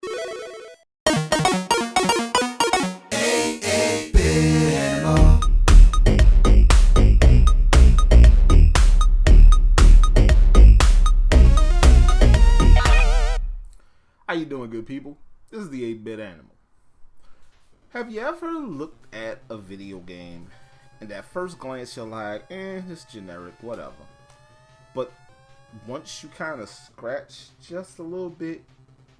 How you doing, good people? This is the 8-Bit Animal. Have you ever looked at a video game and at first glance you're like, it's generic, whatever. But once you kind of scratch just a little bit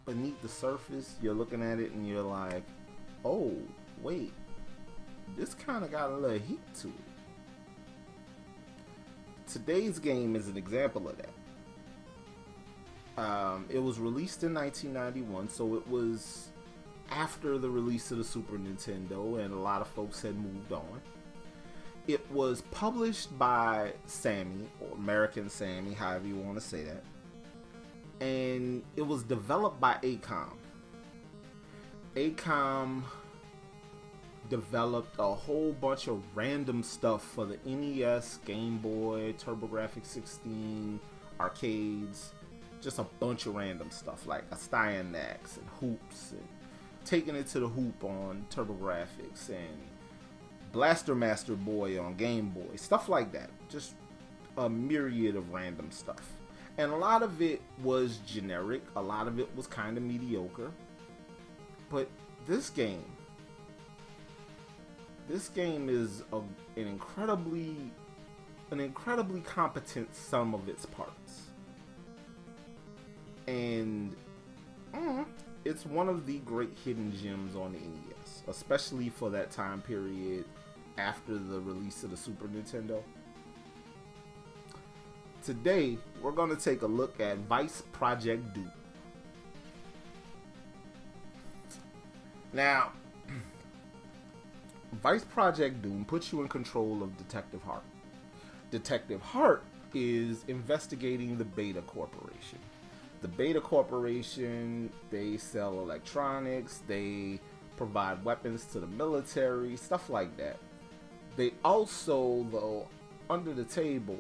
beneath the surface, you're looking at it and you're like, oh, wait, this kind of got a little heat to it. Today's game is an example of that. It was released in 1991, so it was after the release of the Super Nintendo, and a lot of folks had moved on. It was published by Sammy, or American Sammy, however you want to say that. And it was developed by Acom. Acom developed a whole bunch of random stuff for the NES, Game Boy, TurboGrafx 16, arcades. Just a bunch of random stuff like a Styanax and hoops and taking it to the hoop on TurboGrafx and Blaster Master Boy on Game Boy, stuff like that. Just a myriad of random stuff. And a lot of it was generic, a lot of it was kind of mediocre. But this game is an incredibly competent sum of its parts. And it's one of the great hidden gems on the NES, especially for that time period after the release of the Super Nintendo. Today, we're going to take a look at Vice Project Doom. Now, Vice Project Doom puts you in control of Detective Hart. Detective Hart is investigating the Beta Corporation. The Beta Corporation, they sell electronics, they provide weapons to the military, stuff like that. They also, though, under the table,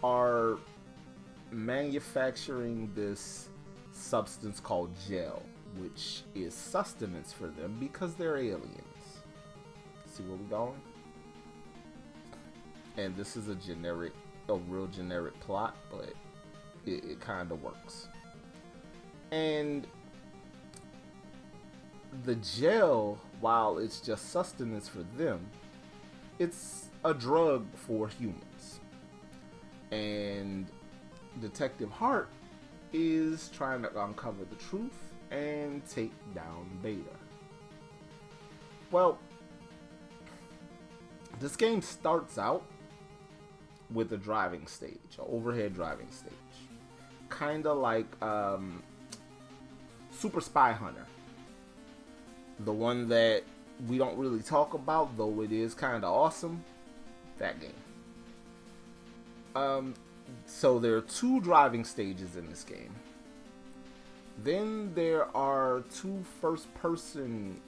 are manufacturing this substance called gel, which is sustenance for them because they're aliens. See where we're going? And this is a real generic plot, but it kind of works. And the gel, while it's just sustenance for them, it's a drug for humans. And Detective Hart is trying to uncover the truth and take down Beta. Well, this game starts out with a driving stage, an overhead driving stage. Kind of like Super Spy Hunter, the one that we don't really talk about, though it is kind of awesome. That game. So there are 2 driving stages in this game. Then there are 2 first-person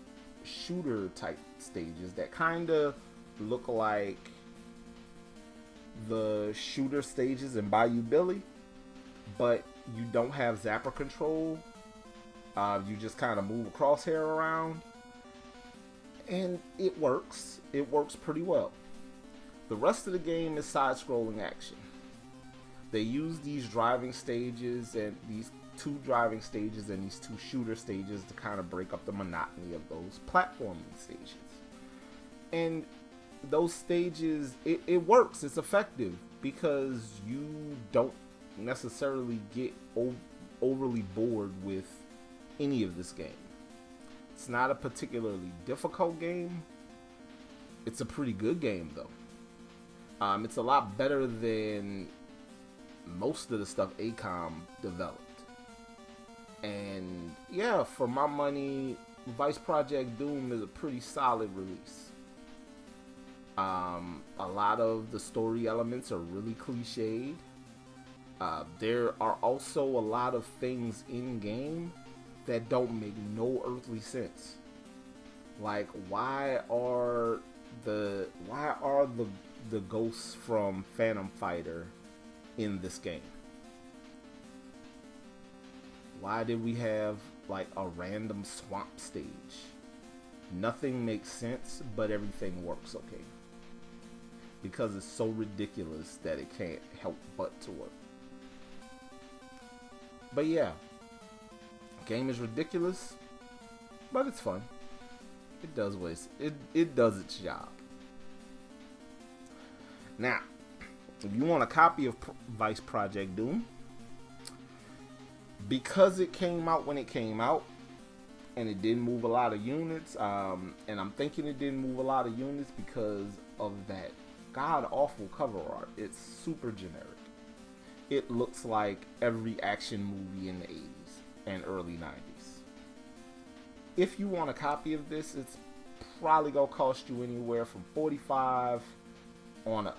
shooter type stages that kind of look like the shooter stages in Bayou Billy, but you don't have zapper control. You just kind of move a crosshair around, and it works. It works pretty well. The rest of the game is side-scrolling action. They use these driving stages and these 2 driving stages and these 2 shooter stages to kind of break up the monotony of those platforming stages. And those stages, it works. It's effective because you don't necessarily get overly bored with any of this game. It's not a particularly difficult game. It's a pretty good game, though. It's a lot better than most of the stuff Acom developed. And yeah, for my money, Vice Project Doom is a pretty solid release. A lot of the story elements are really cliched. There are also a lot of things in game that don't make no earthly sense. Like, why are the ghosts from Phantom Fighter in this game? Why did we have like a random swamp stage? Nothing makes sense, but everything works okay. Because it's so ridiculous that it can't help but to work. But yeah, game is ridiculous, but it's fun. It does it does its job. Now, if you want a copy of Vice Project Doom, because it came out when it came out, and it didn't move a lot of units, and I'm thinking it didn't move a lot of units because of that god awful cover art. It's super generic. It looks like every action movie in the 80s and early 90s. If you want a copy of this, it's probably gonna cost you anywhere from $45 on up.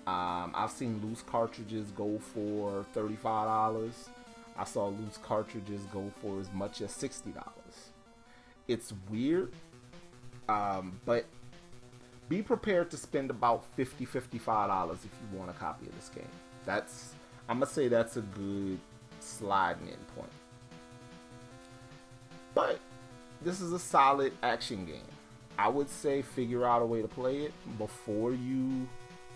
I've seen loose cartridges go for $35. I saw loose cartridges go for as much as $60. It's weird, but be prepared to spend about $50-$55 if you want a copy of this game. I'm gonna say that's a good sliding in point. But this is a solid action game. I would say figure out a way to play it before you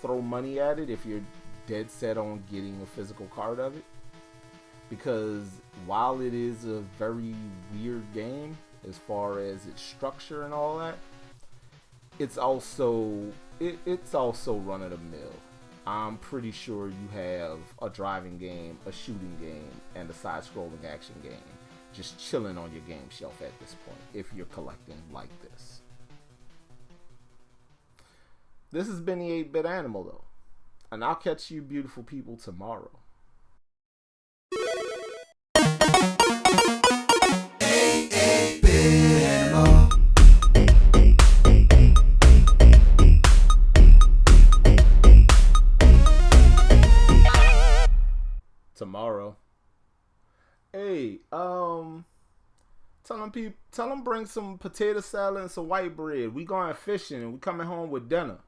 throw money at it if you're dead set on getting a physical card of it. Because while it is a very weird game as far as its structure and all that, it's also run of the mill. I'm pretty sure you have a driving game, a shooting game, and a side-scrolling action game just chilling on your game shelf at this point if you're collecting like this. This has been the 8-Bit Animal, though, and I'll catch you beautiful people tomorrow. Tomorrow. Hey, tell them bring some potato salad and some white bread. We going fishing and we coming home with dinner.